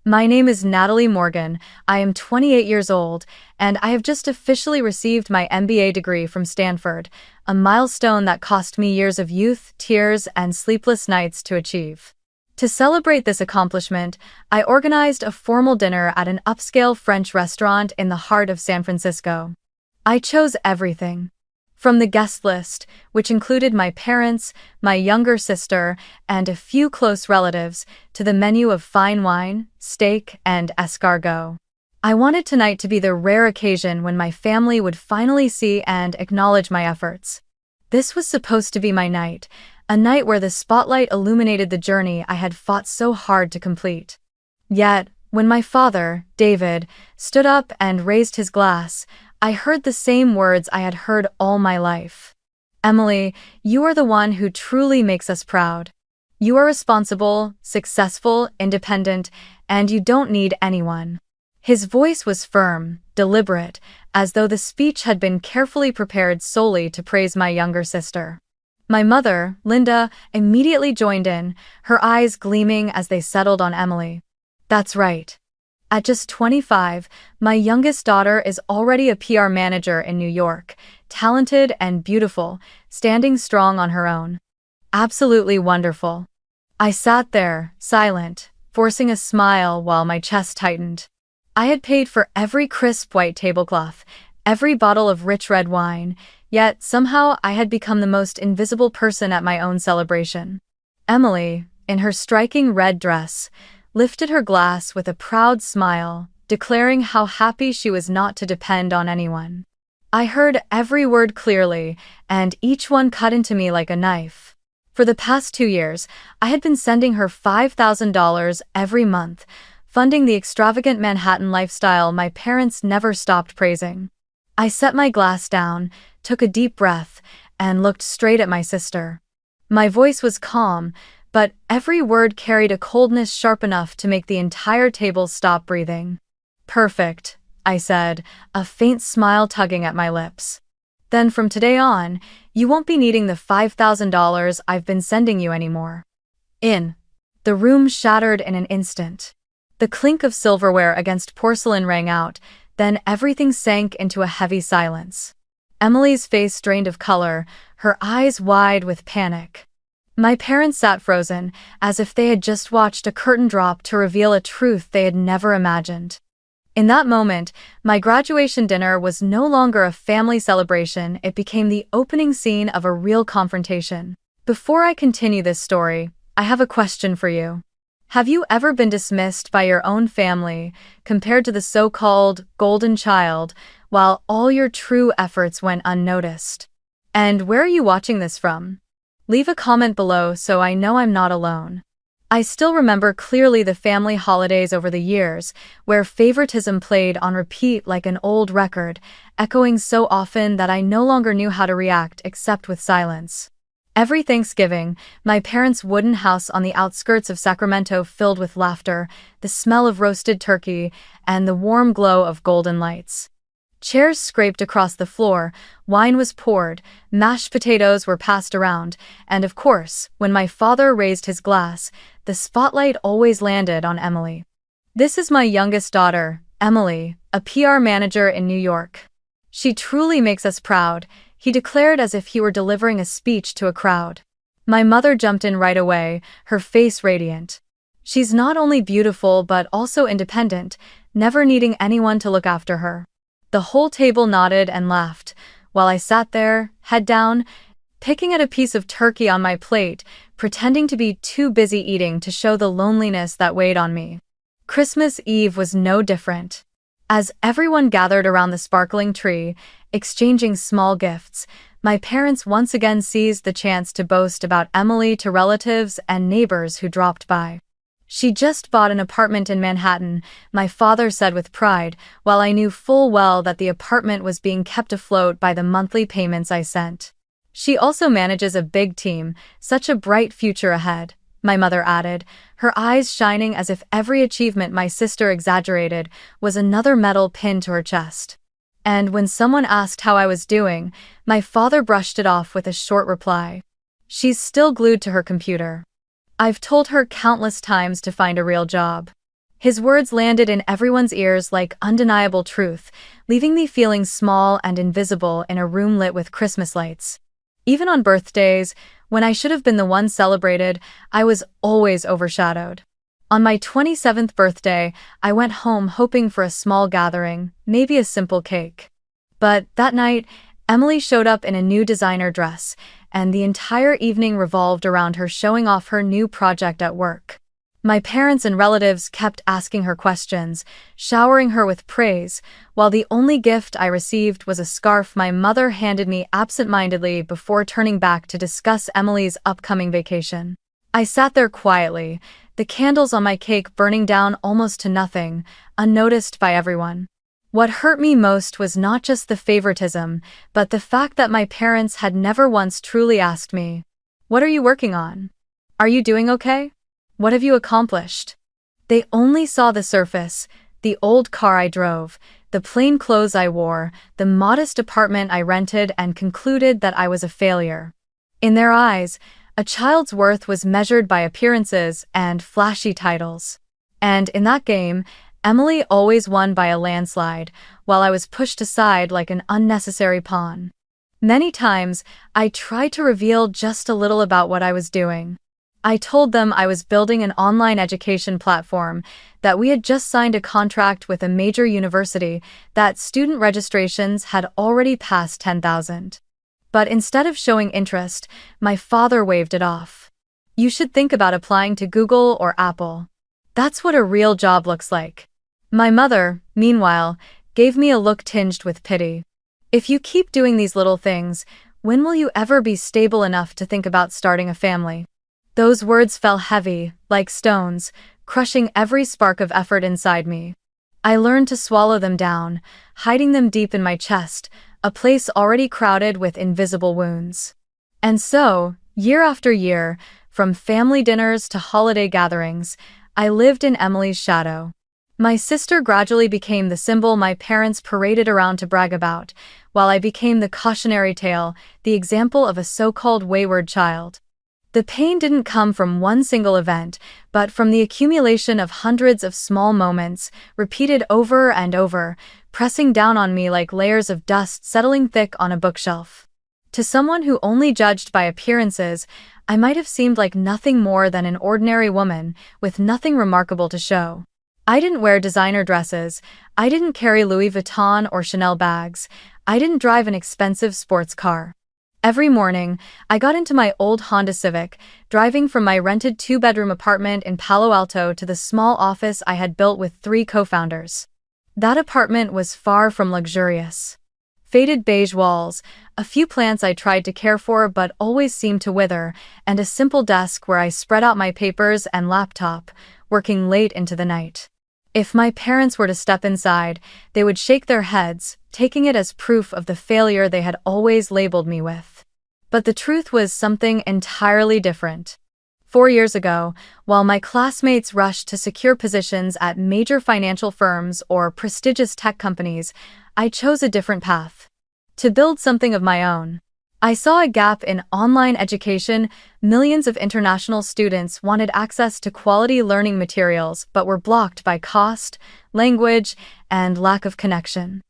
My name is Natalie Morgan. I am 28 years old, and I have just officially received my MBA degree from Stanford, a milestone that cost me years of youth, tears, and sleepless nights to achieve. To celebrate this accomplishment, I organized a formal dinner at an upscale French restaurant in the heart of San Francisco. I chose everything. From the guest list, which included my parents, my younger sister, and a few close relatives, to the menu of fine wine, steak, and escargot. I wanted tonight to be the rare occasion when my family would finally see and acknowledge my efforts. This was supposed to be my night, a night where the spotlight illuminated the journey I had fought so hard to complete. Yet, when my father, David, stood up and raised his glass, I heard the same words I had heard all my life. "Emily, you are the one who truly makes us proud. You are responsible, successful, independent, and you don't need anyone." His voice was firm, deliberate, as though the speech had been carefully prepared solely to praise my younger sister. My mother, Linda, immediately joined in, her eyes gleaming as they settled on Emily. "That's right. At just 25, my youngest daughter is already a PR manager in New York, talented and beautiful, standing strong on her own. Absolutely wonderful." I sat there, silent, forcing a smile while my chest tightened. I had paid for every crisp white tablecloth, every bottle of rich red wine, yet somehow I had become the most invisible person at my own celebration. Emily, in her striking red dress, lifted her glass with a proud smile, declaring how happy she was not to depend on anyone. I heard every word clearly, and each one cut into me like a knife. For the past 2 years, I had been sending her $5,000 every month, funding the extravagant Manhattan lifestyle my parents never stopped praising. I set my glass down, took a deep breath, and looked straight at my sister. My voice was calm, but every word carried a coldness sharp enough to make the entire table stop breathing. "Perfect," I said, a faint smile tugging at my lips. "Then from today on, you won't be needing the $5,000 I've been sending you anymore." The room shattered in an instant. The clink of silverware against porcelain rang out, then everything sank into a heavy silence. Emily's face drained of color, her eyes wide with panic. My parents sat frozen, as if they had just watched a curtain drop to reveal a truth they had never imagined. In that moment, my graduation dinner was no longer a family celebration, it became the opening scene of a real confrontation. Before I continue this story, I have a question for you. Have you ever been dismissed by your own family, compared to the so-called golden child, while all your true efforts went unnoticed? And where are you watching this from? Leave a comment below so I know I'm not alone. I still remember clearly the family holidays over the years, where favoritism played on repeat like an old record, echoing so often that I no longer knew how to react except with silence. Every Thanksgiving, my parents' wooden house on the outskirts of Sacramento filled with laughter, the smell of roasted turkey, and the warm glow of golden lights. Chairs scraped across the floor, wine was poured, mashed potatoes were passed around, and of course, when my father raised his glass, the spotlight always landed on Emily. "This is my youngest daughter, Emily, a PR manager in New York. She truly makes us proud," he declared as if he were delivering a speech to a crowd. My mother jumped in right away, her face radiant. "She's not only beautiful but also independent, never needing anyone to look after her." The whole table nodded and laughed, while I sat there, head down, picking at a piece of turkey on my plate, pretending to be too busy eating to show the loneliness that weighed on me. Christmas Eve was no different. As everyone gathered around the sparkling tree, exchanging small gifts, my parents once again seized the chance to boast about Emily to relatives and neighbors who dropped by. "She just bought an apartment in Manhattan," my father said with pride, while I knew full well that the apartment was being kept afloat by the monthly payments I sent. "She also manages a big team, such a bright future ahead," my mother added, her eyes shining as if every achievement my sister exaggerated was another medal pinned to her chest. And when someone asked how I was doing, my father brushed it off with a short reply. "She's still glued to her computer. I've told her countless times to find a real job." His words landed in everyone's ears like undeniable truth, leaving me feeling small and invisible in a room lit with Christmas lights. Even on birthdays, when I should have been the one celebrated, I was always overshadowed. On my 27th birthday, I went home hoping for a small gathering, maybe a simple cake. But that night, Emily showed up in a new designer dress, and the entire evening revolved around her showing off her new project at work. My parents and relatives kept asking her questions, showering her with praise, while the only gift I received was a scarf my mother handed me absent-mindedly before turning back to discuss Emily's upcoming vacation. I sat there quietly, the candles on my cake burning down almost to nothing, unnoticed by everyone. What hurt me most was not just the favoritism, but the fact that my parents had never once truly asked me, "What are you working on? Are you doing okay? What have you accomplished?" They only saw the surface, the old car I drove, the plain clothes I wore, the modest apartment I rented, and concluded that I was a failure. In their eyes, a child's worth was measured by appearances and flashy titles. And in that game, Emily always won by a landslide, while I was pushed aside like an unnecessary pawn. Many times, I tried to reveal just a little about what I was doing. I told them I was building an online education platform, that we had just signed a contract with a major university, that student registrations had already passed 10,000. But instead of showing interest, my father waved it off. "You should think about applying to Google or Apple. That's what a real job looks like." My mother, meanwhile, gave me a look tinged with pity. "If you keep doing these little things, when will you ever be stable enough to think about starting a family?" Those words fell heavy, like stones, crushing every spark of effort inside me. I learned to swallow them down, hiding them deep in my chest, a place already crowded with invisible wounds. And so, year after year, from family dinners to holiday gatherings, I lived in Emily's shadow. My sister gradually became the symbol my parents paraded around to brag about, while I became the cautionary tale, the example of a so-called wayward child. The pain didn't come from one single event, but from the accumulation of hundreds of small moments, repeated over and over, pressing down on me like layers of dust settling thick on a bookshelf. To someone who only judged by appearances, I might have seemed like nothing more than an ordinary woman, with nothing remarkable to show. I didn't wear designer dresses, I didn't carry Louis Vuitton or Chanel bags, I didn't drive an expensive sports car. Every morning, I got into my old Honda Civic, driving from my rented two-bedroom apartment in Palo Alto to the small office I had built with 3 co-founders. That apartment was far from luxurious. Faded beige walls, a few plants I tried to care for but always seemed to wither, and a simple desk where I spread out my papers and laptop, working late into the night. If my parents were to step inside, they would shake their heads, taking it as proof of the failure they had always labeled me with. But the truth was something entirely different. 4 years ago, while my classmates rushed to secure positions at major financial firms or prestigious tech companies, I chose a different path. To build something of my own. I saw a gap in online education. Millions of international students wanted access to quality learning materials but were blocked by cost, language, and lack of connection.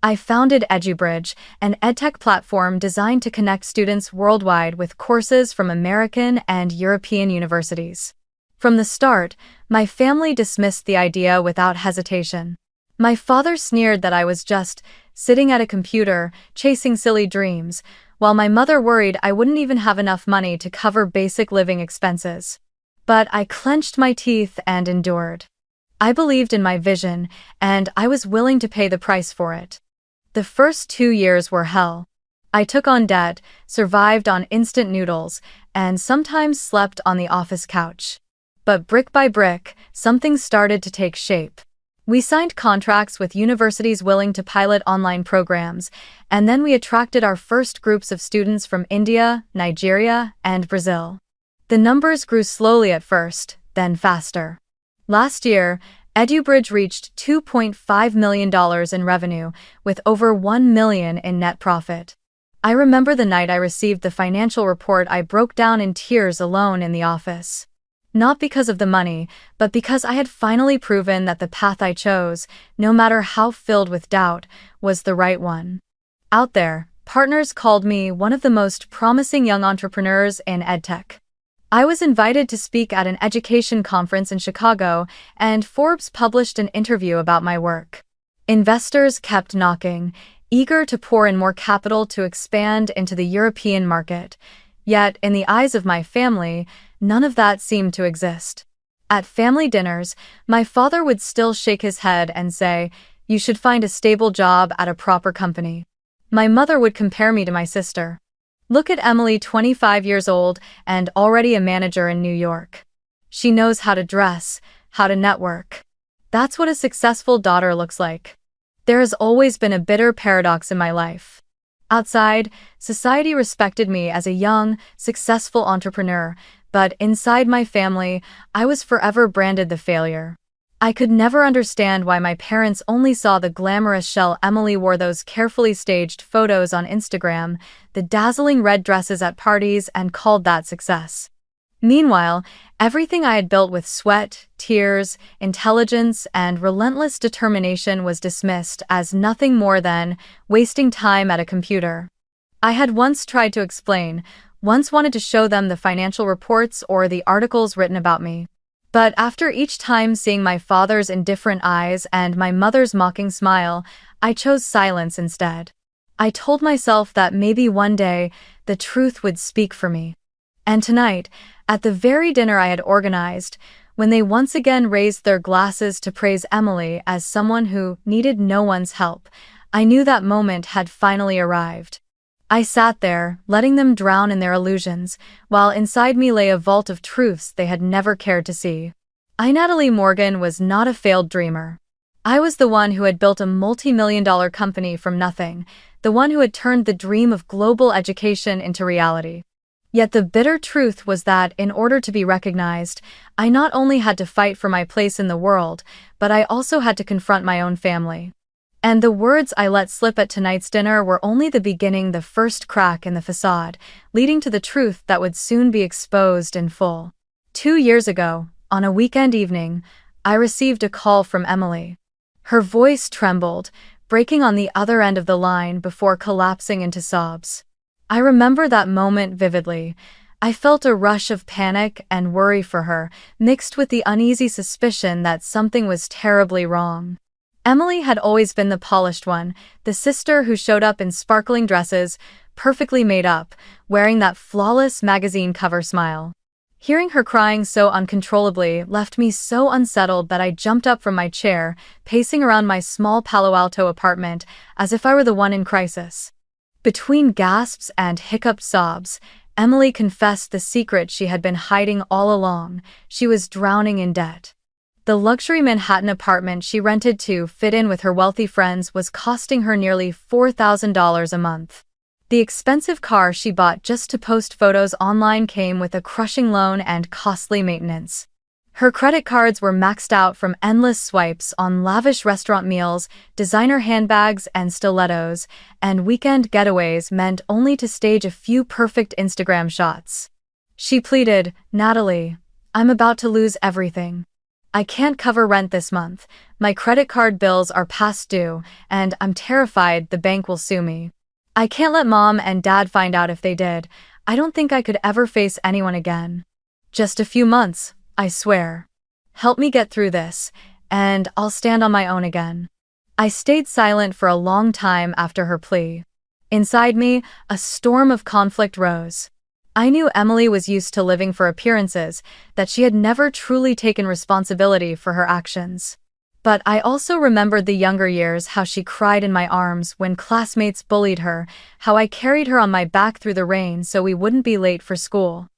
I founded EduBridge, an edtech platform designed to connect students worldwide with courses from American and European universities. From the start, my family dismissed the idea without hesitation. My father sneered that I was just sitting at a computer, chasing silly dreams, while my mother worried I wouldn't even have enough money to cover basic living expenses. But I clenched my teeth and endured. I believed in my vision, and I was willing to pay the price for it. The first 2 years were hell. I took on debt, survived on instant noodles, and sometimes slept on the office couch. But brick by brick, something started to take shape. We signed contracts with universities willing to pilot online programs, and then we attracted our first groups of students from India, Nigeria, and Brazil. The numbers grew slowly at first, then faster. Last year, EduBridge reached $2.5 million in revenue, with over $1 million in net profit. I remember the night I received the financial report. I broke down in tears alone in the office. Not because of the money, but because I had finally proven that the path I chose, no matter how filled with doubt, was the right one. Out there, partners called me one of the most promising young entrepreneurs in edtech. I was invited to speak at an education conference in Chicago, and Forbes published an interview about my work. Investors kept knocking, eager to pour in more capital to expand into the European market. Yet, in the eyes of my family, none of that seemed to exist. At family dinners, my father would still shake his head and say, "You should find a stable job at a proper company." My mother would compare me to my sister. "Look at Emily, 25 years old and already a manager in New York. She knows how to dress, how to network. That's what a successful daughter looks like." There has always been a bitter paradox in my life. Outside, society respected me as a young, successful entrepreneur, but inside my family, I was forever branded the failure. I could never understand why my parents only saw the glamorous shell. Emily wore those carefully staged photos on Instagram, the dazzling red dresses at parties, and called that success. Meanwhile, everything I had built with sweat, tears, intelligence, and relentless determination was dismissed as nothing more than wasting time at a computer. I had once tried to explain, once wanted to show them the financial reports or the articles written about me. But after each time seeing my father's indifferent eyes and my mother's mocking smile, I chose silence instead. I told myself that maybe one day, the truth would speak for me. And tonight, at the very dinner I had organized, when they once again raised their glasses to praise Emily as someone who needed no one's help, I knew that moment had finally arrived. I sat there, letting them drown in their illusions, while inside me lay a vault of truths they had never cared to see. Natalie Morgan was not a failed dreamer. I was the one who had built a multi-million-dollar company from nothing, the one who had turned the dream of global education into reality. Yet the bitter truth was that in order to be recognized, I not only had to fight for my place in the world, but I also had to confront my own family. And the words I let slip at tonight's dinner were only the beginning, the first crack in the facade, leading to the truth that would soon be exposed in full. 2 years ago, on a weekend evening, I received a call from Emily. Her voice trembled, breaking on the other end of the line before collapsing into sobs. I remember that moment vividly. I felt a rush of panic and worry for her, mixed with the uneasy suspicion that something was terribly wrong. Emily had always been the polished one, the sister who showed up in sparkling dresses, perfectly made up, wearing that flawless magazine cover smile. Hearing her crying so uncontrollably left me so unsettled that I jumped up from my chair, pacing around my small Palo Alto apartment as if I were the one in crisis. Between gasps and hiccuped sobs, Emily confessed the secret she had been hiding all along. She was drowning in debt. The luxury Manhattan apartment she rented to fit in with her wealthy friends was costing her nearly $4,000 a month. The expensive car she bought just to post photos online came with a crushing loan and costly maintenance. Her credit cards were maxed out from endless swipes on lavish restaurant meals, designer handbags and stilettos, and weekend getaways meant only to stage a few perfect Instagram shots. She pleaded, "Natalie, I'm about to lose everything. I can't cover rent this month, my credit card bills are past due, and I'm terrified the bank will sue me. I can't let Mom and Dad find out if they did. I don't think I could ever face anyone again. Just a few months, I swear. Help me get through this, and I'll stand on my own again." I stayed silent for a long time after her plea. Inside me, a storm of conflict rose. I knew Emily was used to living for appearances, that she had never truly taken responsibility for her actions. But I also remembered the younger years, how she cried in my arms when classmates bullied her, how I carried her on my back through the rain so we wouldn't be late for school.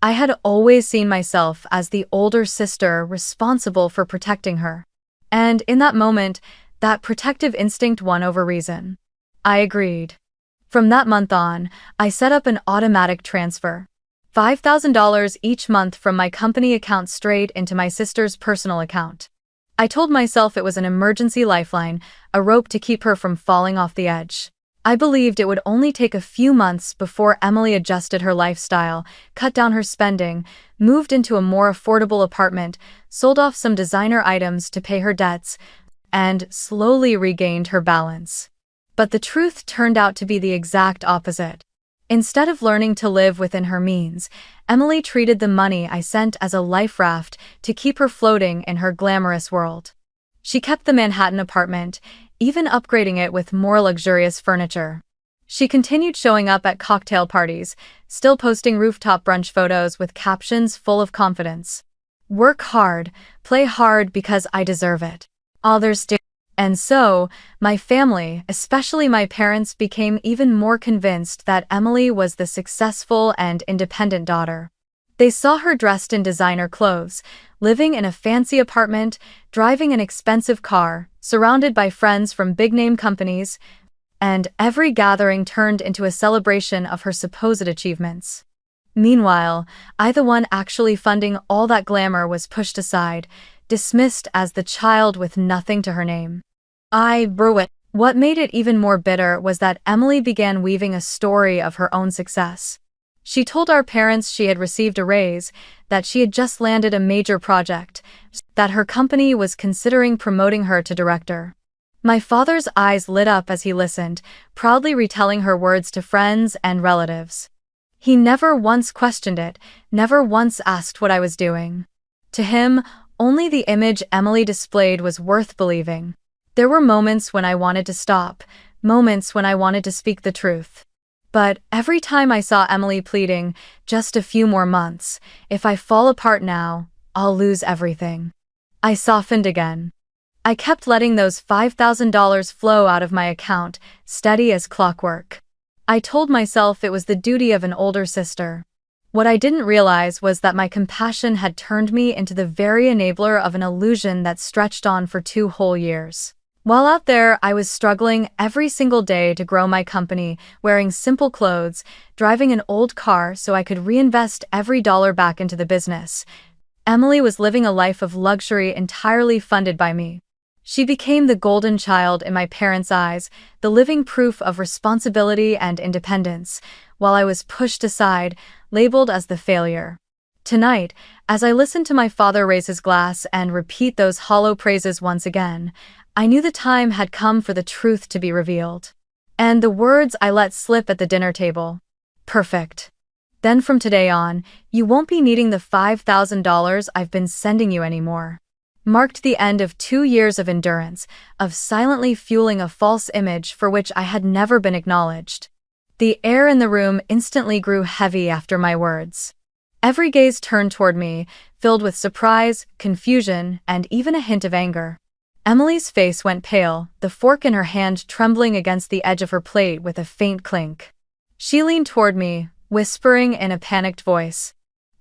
I had always seen myself as the older sister responsible for protecting her. And in that moment, that protective instinct won over reason. I agreed. From that month on, I set up an automatic transfer. $5,000 each month from my company account straight into my sister's personal account. I told myself it was an emergency lifeline, a rope to keep her from falling off the edge. I believed it would only take a few months before Emily adjusted her lifestyle, cut down her spending, moved into a more affordable apartment, sold off some designer items to pay her debts, and slowly regained her balance. But the truth turned out to be the exact opposite. Instead of learning to live within her means, Emily treated the money I sent as a life raft to keep her floating in her glamorous world. She kept the Manhattan apartment, even upgrading it with more luxurious furniture. She continued showing up at cocktail parties, still posting rooftop brunch photos with captions full of confidence. Work hard, play hard because I deserve it. Others do. And so, my family, especially my parents, became even more convinced that Emily was the successful and independent daughter. They saw her dressed in designer clothes, living in a fancy apartment, driving an expensive car, surrounded by friends from big-name companies, and every gathering turned into a celebration of her supposed achievements. Meanwhile, I, the one actually funding all that glamour, was pushed aside, dismissed as the child with nothing to her name. I brew it. What made it even more bitter was that Emily began weaving a story of her own success. She told our parents she had received a raise, that she had just landed a major project, that her company was considering promoting her to director. My father's eyes lit up as he listened, proudly retelling her words to friends and relatives. He never once questioned it, never once asked what I was doing. To him, only the image Emily displayed was worth believing. There were moments when I wanted to stop, moments when I wanted to speak the truth. But every time I saw Emily pleading, just a few more months, if I fall apart now, I'll lose everything, I softened again. I kept letting those $5,000 flow out of my account, steady as clockwork. I told myself it was the duty of an older sister. What I didn't realize was that my compassion had turned me into the very enabler of an illusion that stretched on for 2 whole years. While out there, I was struggling every single day to grow my company, wearing simple clothes, driving an old car so I could reinvest every dollar back into the business. Emily was living a life of luxury entirely funded by me. She became the golden child in my parents' eyes, the living proof of responsibility and independence, while I was pushed aside, labeled as the failure. Tonight, as I listened to my father raise his glass and repeat those hollow praises once again, I knew the time had come for the truth to be revealed. And the words I let slip at the dinner table. Perfect. Then from today on, you won't be needing the $5,000 I've been sending you anymore. Marked the end of 2 years of endurance, of silently fueling a false image for which I had never been acknowledged. The air in the room instantly grew heavy after my words. Every gaze turned toward me, filled with surprise, confusion, and even a hint of anger. Emily's face went pale, the fork in her hand trembling against the edge of her plate with a faint clink. She leaned toward me, whispering in a panicked voice,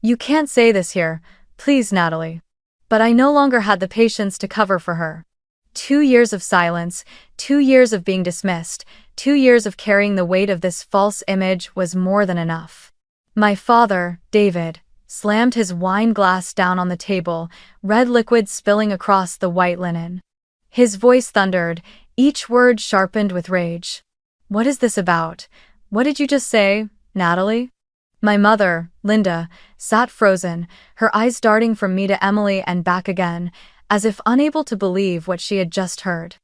"You can't say this here, please, Natalie." But I no longer had the patience to cover for her. 2 years of silence, 2 years of being dismissed, 2 years of carrying the weight of this false image was more than enough. My father, David, slammed his wine glass down on the table, red liquid spilling across the white linen. His voice thundered, each word sharpened with rage. "What is this about? What did you just say, Natalie?" My mother, Linda, sat frozen, her eyes darting from me to Emily and back again, as if unable to believe what she had just heard.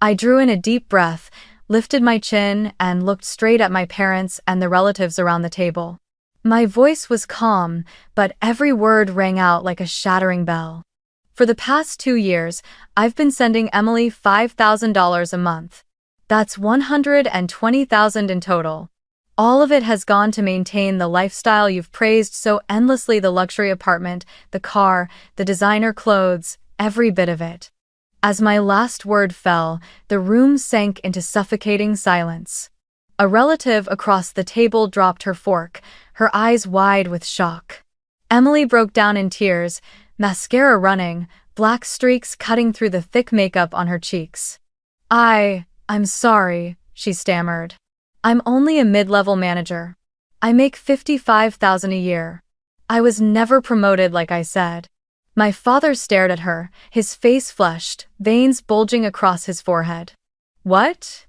I drew in a deep breath, lifted my chin, and looked straight at my parents and the relatives around the table. My voice was calm, but every word rang out like a shattering bell. For the past 2 years, I've been sending Emily $5,000 a month. That's $120,000 in total. All of it has gone to maintain the lifestyle you've praised so endlessly, the luxury apartment, the car, the designer clothes, every bit of it. As my last word fell, the room sank into suffocating silence. A relative across the table dropped her fork, her eyes wide with shock. Emily broke down in tears, mascara running, black streaks cutting through the thick makeup on her cheeks. I'm sorry," she stammered. "I'm only a mid-level manager. I make $55,000 a year. I was never promoted like I said." My father stared at her, his face flushed, veins bulging across his forehead. "What?"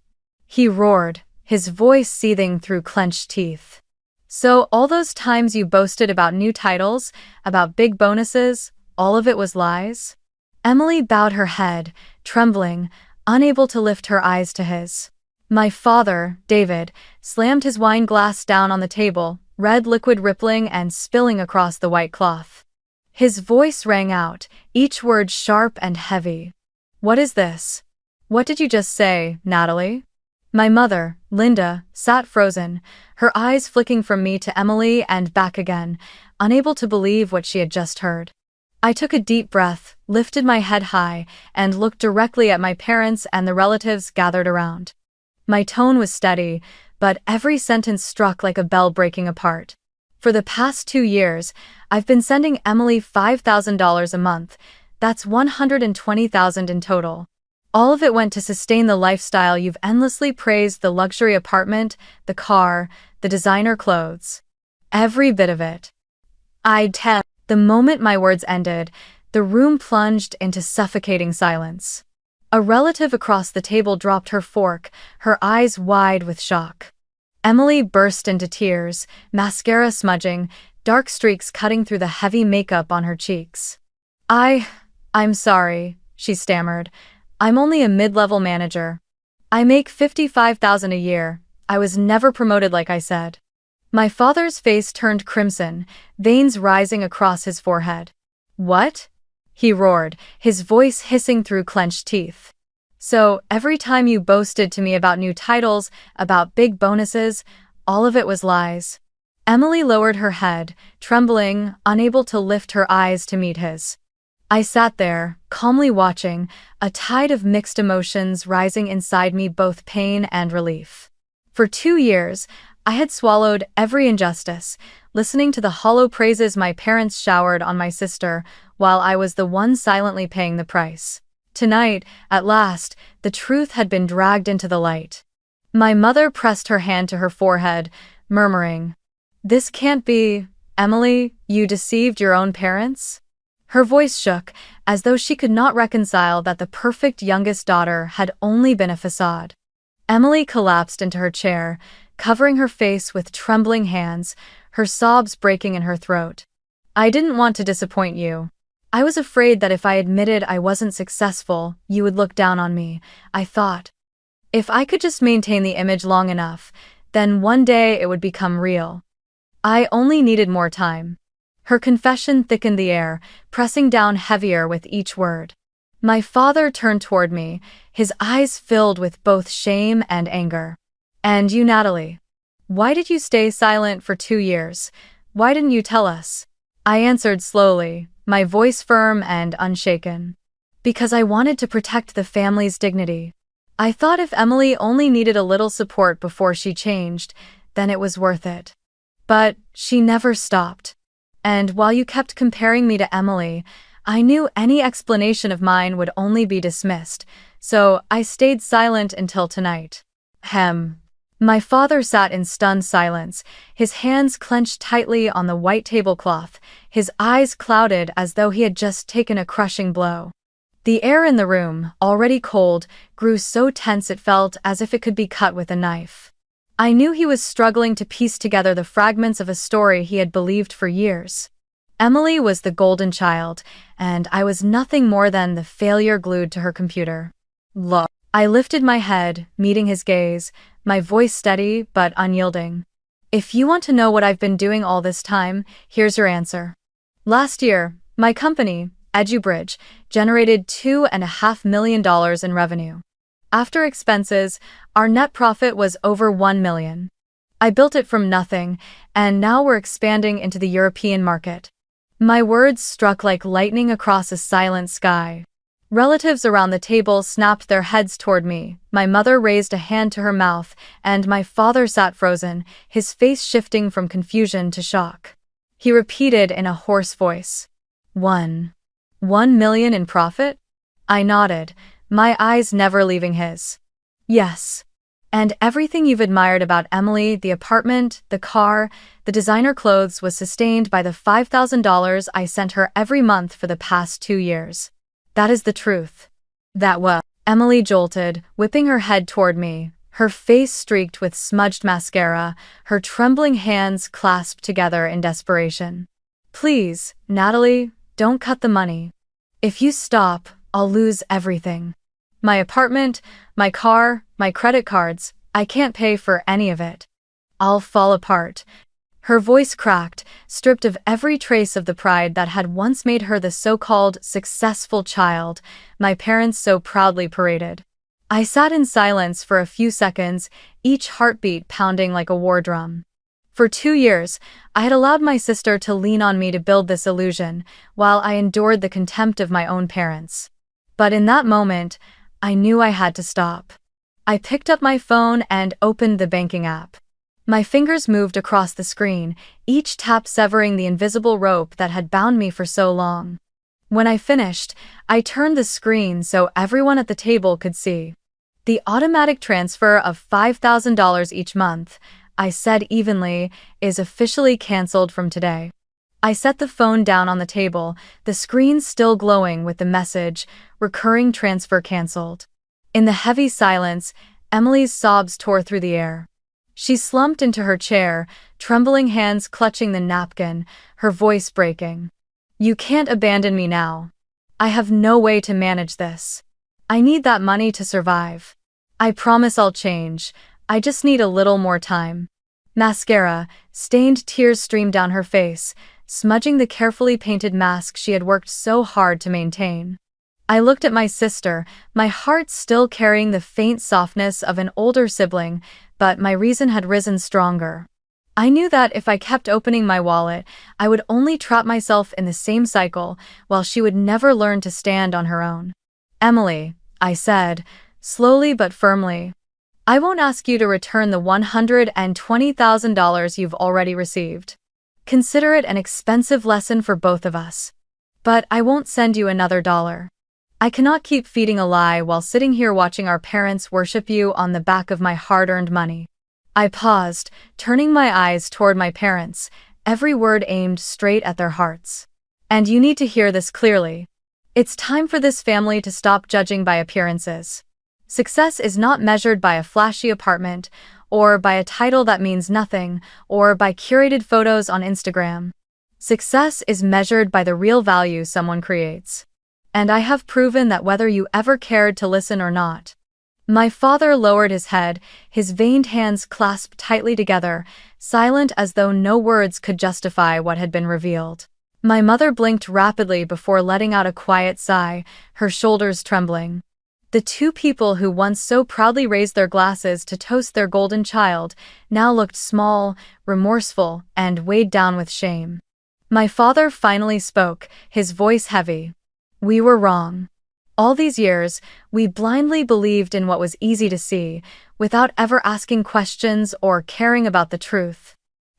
he roared, his voice seething through clenched teeth. So all those times you boasted about new titles, about big bonuses, all of it was lies? Emily bowed her head, trembling, unable to lift her eyes to his. My father, David, slammed his wine glass down on the table, red liquid rippling and spilling across the white cloth. His voice rang out, each word sharp and heavy. What is this? What did you just say, Natalie? My mother, Linda, sat frozen, her eyes flicking from me to Emily and back again, unable to believe what she had just heard. I took a deep breath, lifted my head high, and looked directly at my parents and the relatives gathered around. My tone was steady, but every sentence struck like a bell breaking apart. For the past 2 years, I've been sending Emily $5,000 a month. That's $120,000 in total. All of it went to sustain the lifestyle you've endlessly praised: the luxury apartment, the car, the designer clothes. Every bit of it. I'd tell. The moment my words ended, the room plunged into suffocating silence. A relative across the table dropped her fork, her eyes wide with shock. Emily burst into tears, mascara smudging, dark streaks cutting through the heavy makeup on her cheeks. I'm sorry, she stammered. I'm only a mid-level manager. I make $55,000 a year. I was never promoted like I said. My father's face turned crimson, veins rising across his forehead. What? He roared, his voice hissing through clenched teeth. So, every time you boasted to me about new titles, about big bonuses, all of it was lies. Emily lowered her head, trembling, unable to lift her eyes to meet his. I sat there, calmly watching, a tide of mixed emotions rising inside me, both pain and relief. For 2 years, I had swallowed every injustice, listening to the hollow praises my parents showered on my sister, while I was the one silently paying the price. Tonight, at last, the truth had been dragged into the light. My mother pressed her hand to her forehead, murmuring, "This can't be, Emily, you deceived your own parents?" Her voice shook, as though she could not reconcile that the perfect youngest daughter had only been a facade. Emily collapsed into her chair, covering her face with trembling hands, her sobs breaking in her throat. I didn't want to disappoint you. I was afraid that if I admitted I wasn't successful, you would look down on me, I thought. If I could just maintain the image long enough, then one day it would become real. I only needed more time. Her confession thickened the air, pressing down heavier with each word. My father turned toward me, his eyes filled with both shame and anger. And you, Natalie? Why did you stay silent for 2 years? Why didn't you tell us? I answered slowly, my voice firm and unshaken. Because I wanted to protect the family's dignity. I thought if Emily only needed a little support before she changed, then it was worth it. But she never stopped. And while you kept comparing me to Emily, I knew any explanation of mine would only be dismissed, so I stayed silent until tonight. My father sat in stunned silence, his hands clenched tightly on the white tablecloth, his eyes clouded as though he had just taken a crushing blow. The air in the room, already cold, grew so tense it felt as if it could be cut with a knife. I knew he was struggling to piece together the fragments of a story he had believed for years. Emily was the golden child, and I was nothing more than the failure glued to her computer. Look. I lifted my head, meeting his gaze, my voice steady but unyielding. If you want to know what I've been doing all this time, here's your answer. Last year, my company, EduBridge, generated $2.5 million in revenue. After expenses, our net profit was over $1 million. I built it from nothing, and now we're expanding into the European market. My words struck like lightning across a silent sky. Relatives around the table snapped their heads toward me, my mother raised a hand to her mouth, and my father sat frozen, his face shifting from confusion to shock. He repeated in a hoarse voice, $1 million in profit? I nodded, my eyes never leaving his. Yes. And everything you've admired about Emily, the apartment, the car, the designer clothes, was sustained by the $5,000 I sent her every month for the past 2 years. That is the truth. That was. Emily jolted, whipping her head toward me, her face streaked with smudged mascara, her trembling hands clasped together in desperation. "Please, Natalie, don't cut the money. If you stop, I'll lose everything. My apartment, my car, my credit cards, I can't pay for any of it. I'll fall apart." Her voice cracked, stripped of every trace of the pride that had once made her the so-called successful child my parents so proudly paraded. I sat in silence for a few seconds, each heartbeat pounding like a war drum. For 2 years, I had allowed my sister to lean on me to build this illusion, while I endured the contempt of my own parents. But in that moment, I knew I had to stop. I picked up my phone and opened the banking app. My fingers moved across the screen, each tap severing the invisible rope that had bound me for so long. When I finished, I turned the screen so everyone at the table could see. "The automatic transfer of $5,000 each month," I said evenly, "is officially canceled from today." I set the phone down on the table, the screen still glowing with the message, "Recurring transfer canceled." In the heavy silence, Emily's sobs tore through the air. She slumped into her chair, trembling hands clutching the napkin, her voice breaking. "You can't abandon me now. I have no way to manage this. I need that money to survive. I promise I'll change. I just need a little more time." Mascara, stained tears streamed down her face, smudging the carefully painted mask she had worked so hard to maintain. I looked at my sister, my heart still carrying the faint softness of an older sibling, but my reason had risen stronger. I knew that if I kept opening my wallet, I would only trap myself in the same cycle, while she would never learn to stand on her own. "Emily," I said, slowly but firmly, "I won't ask you to return the $120,000 you've already received. Consider it an expensive lesson for both of us. But I won't send you another dollar. I cannot keep feeding a lie while sitting here watching our parents worship you on the back of my hard-earned money." I paused, turning my eyes toward my parents, every word aimed straight at their hearts. "And you need to hear this clearly. It's time for this family to stop judging by appearances. Success is not measured by a flashy apartment, or by a title that means nothing, or by curated photos on Instagram. Success is measured by the real value someone creates. And I have proven that whether you ever cared to listen or not." My father lowered his head, his veined hands clasped tightly together, silent as though no words could justify what had been revealed. My mother blinked rapidly before letting out a quiet sigh, her shoulders trembling. The two people who once so proudly raised their glasses to toast their golden child now looked small, remorseful, and weighed down with shame. My father finally spoke, his voice heavy. "We were wrong. All these years, we blindly believed in what was easy to see, without ever asking questions or caring about the truth.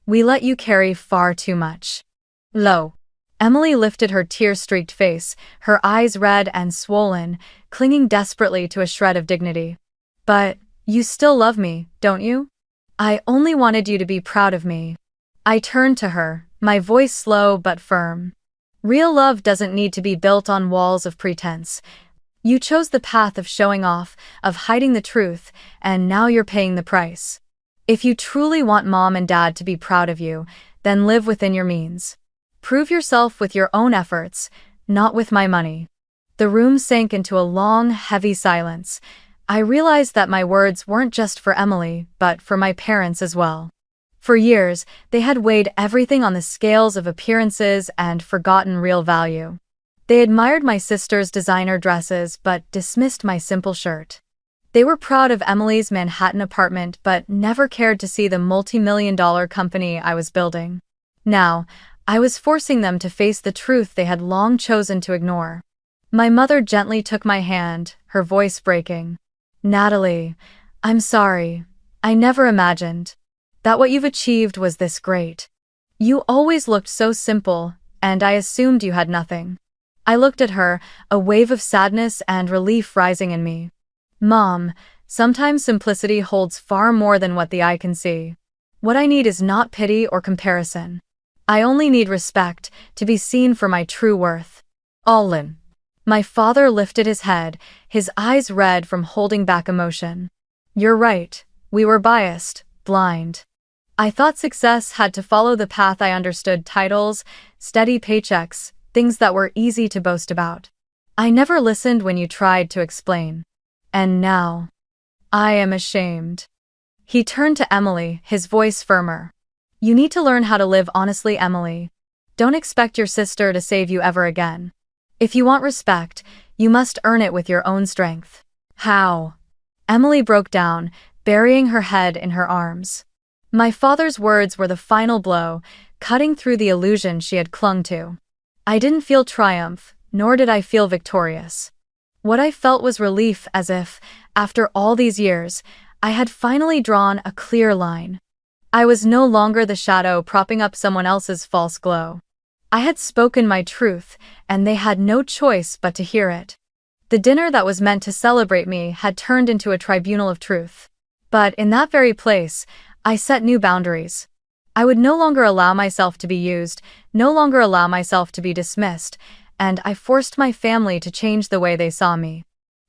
We let you carry far too much." Lo. Emily lifted her tear-streaked face, her eyes red and swollen, clinging desperately to a shred of dignity. "But you still love me, don't you? I only wanted you to be proud of me." I turned to her, my voice slow but firm. "Real love doesn't need to be built on walls of pretense. You chose the path of showing off, of hiding the truth, and now you're paying the price. If you truly want Mom and Dad to be proud of you, then live within your means. Prove yourself with your own efforts, not with my money." The room sank into a long, heavy silence. I realized that my words weren't just for Emily, but for my parents as well. For years, they had weighed everything on the scales of appearances and forgotten real value. They admired my sister's designer dresses but dismissed my simple shirt. They were proud of Emily's Manhattan apartment but never cared to see the multi-million-dollar company I was building. Now, I was forcing them to face the truth they had long chosen to ignore. My mother gently took my hand, her voice breaking. "Natalie, I'm sorry. I never imagined that what you've achieved was this great. You always looked so simple, and I assumed you had nothing." I looked at her, a wave of sadness and relief rising in me. "Mom, sometimes simplicity holds far more than what the eye can see. What I need is not pity or comparison. I only need respect, to be seen for my true worth." "Olin." My father lifted his head, his eyes red from holding back emotion. "You're right, We were biased, blind. I thought success had to follow the path I understood: titles, steady paychecks, things that were easy to boast about. I never listened when you tried to explain. And now, I am ashamed. He turned to Emily, his voice firmer. You need to learn how to live honestly, Emily. Don't expect your sister to save you ever again. If you want respect, you must earn it with your own strength. How? Emily broke down, burying her head in her arms. My father's words were the final blow, cutting through the illusion she had clung to. I didn't feel triumph, nor did I feel victorious. What I felt was relief, as if, after all these years, I had finally drawn a clear line. I was no longer the shadow propping up someone else's false glow. I had spoken my truth, and they had no choice but to hear it. The dinner that was meant to celebrate me had turned into a tribunal of truth. But in that very place, I set new boundaries. I would no longer allow myself to be used, no longer allow myself to be dismissed, and I forced my family to change the way they saw me.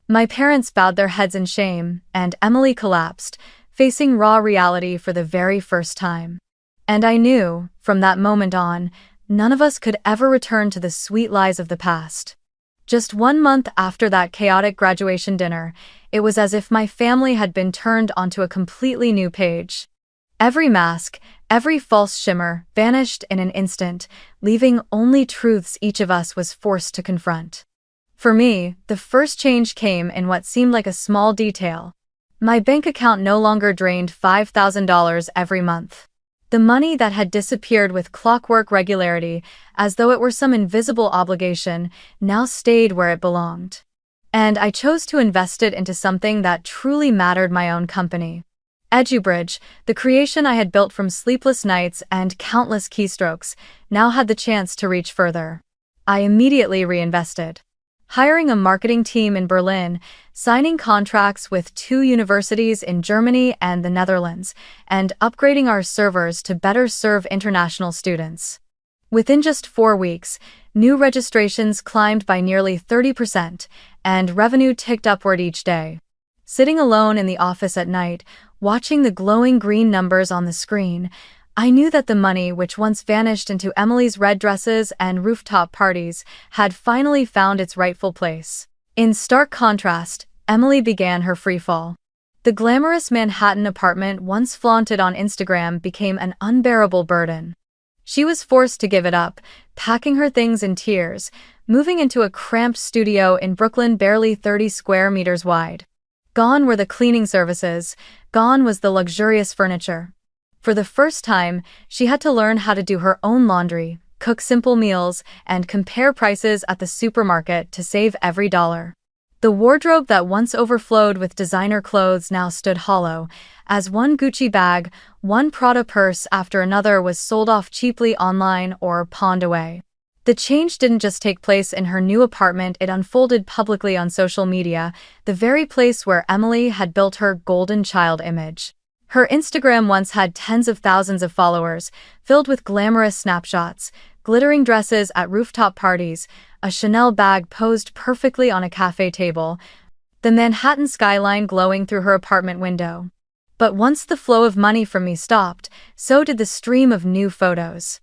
My parents bowed their heads in shame, and Emily collapsed, facing raw reality for the very first time. And I knew, from that moment on, none of us could ever return to the sweet lies of the past. Just 1 month after that chaotic graduation dinner, it was as if my family had been turned onto a completely new page. Every mask, every false shimmer, vanished in an instant, leaving only truths each of us was forced to confront. For me, the first change came in what seemed like a small detail. My bank account no longer drained $5,000 every month. The money that had disappeared with clockwork regularity, as though it were some invisible obligation, now stayed where it belonged. And I chose to invest it into something that truly mattered: my own company. EduBridge, the creation I had built from sleepless nights and countless keystrokes, now had the chance to reach further. I immediately reinvested. Hiring a marketing team in Berlin, signing contracts with 2 universities in Germany and the Netherlands, and upgrading our servers to better serve international students. Within just 4 weeks, new registrations climbed by nearly 30%, and revenue ticked upward each day. Sitting alone in the office at night, watching the glowing green numbers on the screen, I knew that the money which once vanished into Emily's red dresses and rooftop parties had finally found its rightful place. In stark contrast, Emily began her freefall. The glamorous Manhattan apartment once flaunted on Instagram became an unbearable burden. She was forced to give it up, packing her things in tears, moving into a cramped studio in Brooklyn barely 30 square meters wide. Gone were the cleaning services, gone was the luxurious furniture. For the first time, she had to learn how to do her own laundry, cook simple meals, and compare prices at the supermarket to save every dollar. The wardrobe that once overflowed with designer clothes now stood hollow, as one Gucci bag, one Prada purse after another was sold off cheaply online or pawned away. The change didn't just take place in her new apartment, it unfolded publicly on social media, the very place where Emily had built her golden child image. Her Instagram once had tens of thousands of followers, filled with glamorous snapshots, glittering dresses at rooftop parties, a Chanel bag posed perfectly on a cafe table, the Manhattan skyline glowing through her apartment window. But once the flow of money from me stopped, so did the stream of new photos.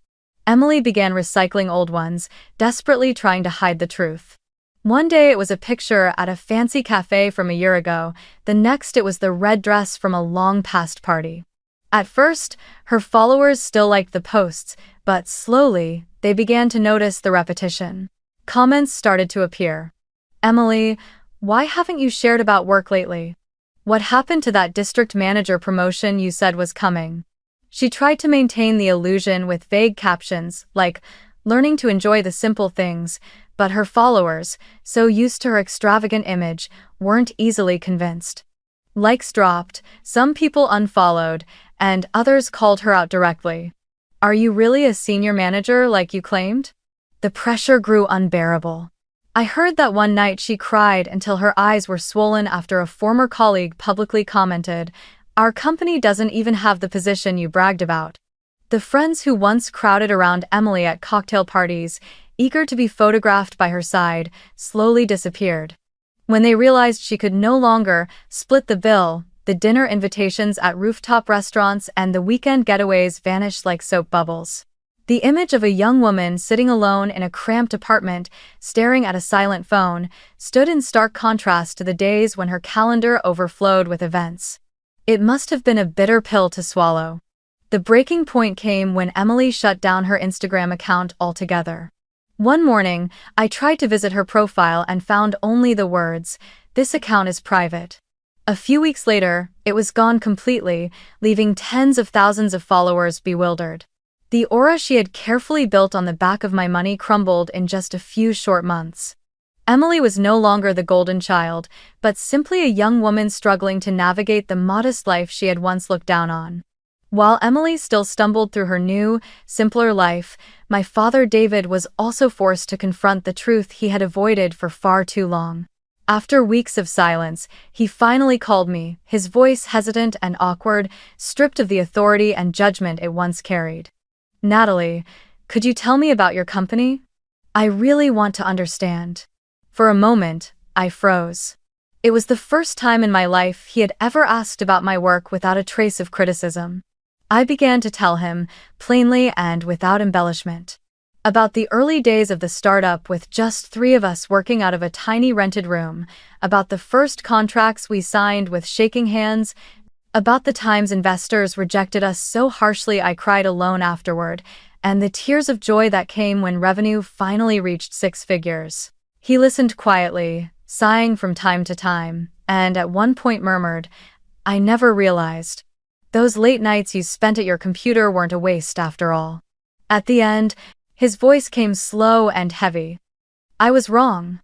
Emily began recycling old ones, desperately trying to hide the truth. One day it was a picture at a fancy cafe from a year ago, the next it was the red dress from a long-past party. At first, her followers still liked the posts, but slowly, they began to notice the repetition. Comments started to appear. Emily, why haven't you shared about work lately? What happened to that district manager promotion you said was coming? She tried to maintain the illusion with vague captions, like, learning to enjoy the simple things, but her followers, so used to her extravagant image, weren't easily convinced. Likes dropped, some people unfollowed, and others called her out directly. Are you really a senior manager like you claimed? The pressure grew unbearable. I heard that one night she cried until her eyes were swollen after a former colleague publicly commented, "Our company doesn't even have the position you bragged about." The friends who once crowded around Emily at cocktail parties, eager to be photographed by her side, slowly disappeared. When they realized she could no longer split the bill, the dinner invitations at rooftop restaurants, and the weekend getaways vanished like soap bubbles. The image of a young woman sitting alone in a cramped apartment, staring at a silent phone, stood in stark contrast to the days when her calendar overflowed with events. It must have been a bitter pill to swallow. The breaking point came when Emily shut down her Instagram account altogether. One morning, I tried to visit her profile and found only the words, "This account is private." A few weeks later, it was gone completely, leaving tens of thousands of followers bewildered. The aura she had carefully built on the back of my money crumbled in just a few short months. Emily was no longer the golden child, but simply a young woman struggling to navigate the modest life she had once looked down on. While Emily still stumbled through her new, simpler life, my father David was also forced to confront the truth he had avoided for far too long. After weeks of silence, he finally called me, his voice hesitant and awkward, stripped of the authority and judgment it once carried. "Natalie, could you tell me about your company? I really want to understand." For a moment, I froze. It was the first time in my life he had ever asked about my work without a trace of criticism. I began to tell him, plainly and without embellishment, about the early days of the startup with just 3 of us working out of a tiny rented room, about the first contracts we signed with shaking hands, about the times investors rejected us so harshly I cried alone afterward, and the tears of joy that came when revenue finally reached 6 figures. He listened quietly, sighing from time to time, and at one point murmured, "I never realized. Those late nights you spent at your computer weren't a waste after all." At the end, his voice came slow and heavy. "I was wrong.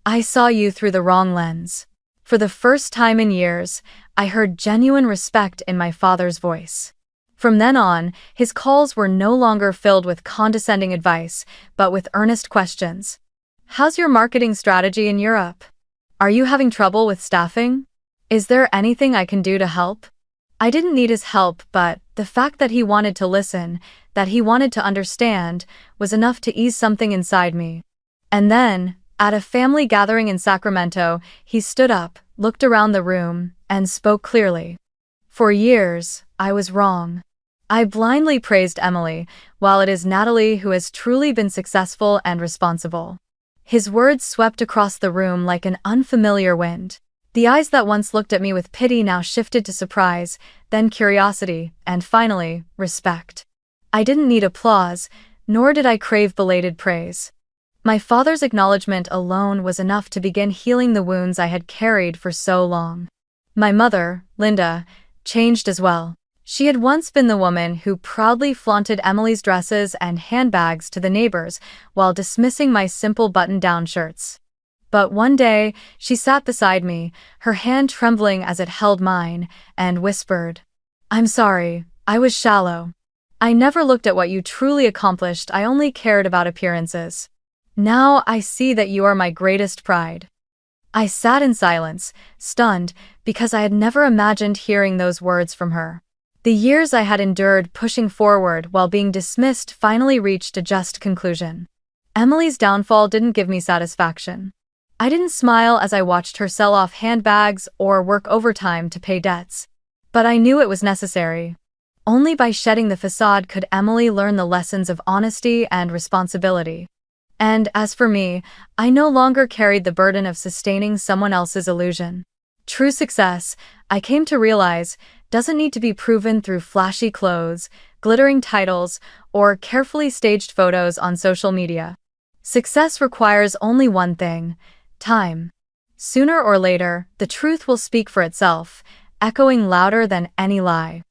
I saw you through the wrong lens." For the first time in years, I heard genuine respect in my father's voice. From then on, his calls were no longer filled with condescending advice, but with earnest questions. "How's your marketing strategy in Europe? Are you having trouble with staffing? Is there anything I can do to help?" I didn't need his help, but the fact that he wanted to listen, that he wanted to understand, was enough to ease something inside me. And then, at a family gathering in Sacramento, he stood up, looked around the room, and spoke clearly. "For years, I was wrong. I blindly praised Emily, while it is Natalie who has truly been successful and responsible." His words swept across the room like an unfamiliar wind. The eyes that once looked at me with pity now shifted to surprise, then curiosity, and finally, respect. I didn't need applause, nor did I crave belated praise. My father's acknowledgement alone was enough to begin healing the wounds I had carried for so long. My mother, Linda, changed as well. She had once been the woman who proudly flaunted Emily's dresses and handbags to the neighbors while dismissing my simple button-down shirts. But one day, she sat beside me, her hand trembling as it held mine, and whispered, "I'm sorry, I was shallow. I never looked at what you truly accomplished, I only cared about appearances. Now I see that you are my greatest pride." I sat in silence, stunned, because I had never imagined hearing those words from her. The years I had endured pushing forward while being dismissed finally reached a just conclusion. Emily's downfall didn't give me satisfaction. I didn't smile as I watched her sell off handbags or work overtime to pay debts. But I knew it was necessary. Only by shedding the facade could Emily learn the lessons of honesty and responsibility. And as for me, I no longer carried the burden of sustaining someone else's illusion. True success, I came to realize, doesn't need to be proven through flashy clothes, glittering titles, or carefully staged photos on social media. Success requires only one thing: time. Sooner or later, the truth will speak for itself, echoing louder than any lie.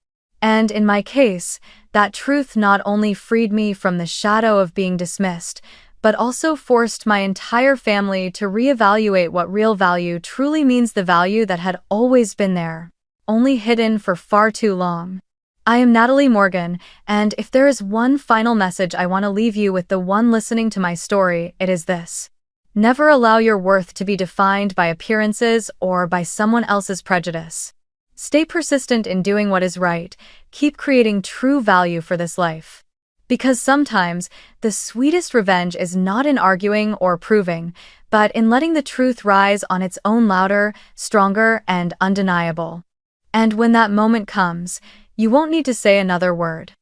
And in my case, that truth not only freed me from the shadow of being dismissed, but also forced my entire family to reevaluate what real value truly means, the value that had always been there, only hidden for far too long. I am Natalie Morgan, and if there is one final message I want to leave you with, the one listening to my story, it is this. Never allow your worth to be defined by appearances or by someone else's prejudice. Stay persistent in doing what is right, keep creating true value for this life. Because sometimes, the sweetest revenge is not in arguing or proving, but in letting the truth rise on its own, louder, stronger, and undeniable. And when that moment comes, you won't need to say another word.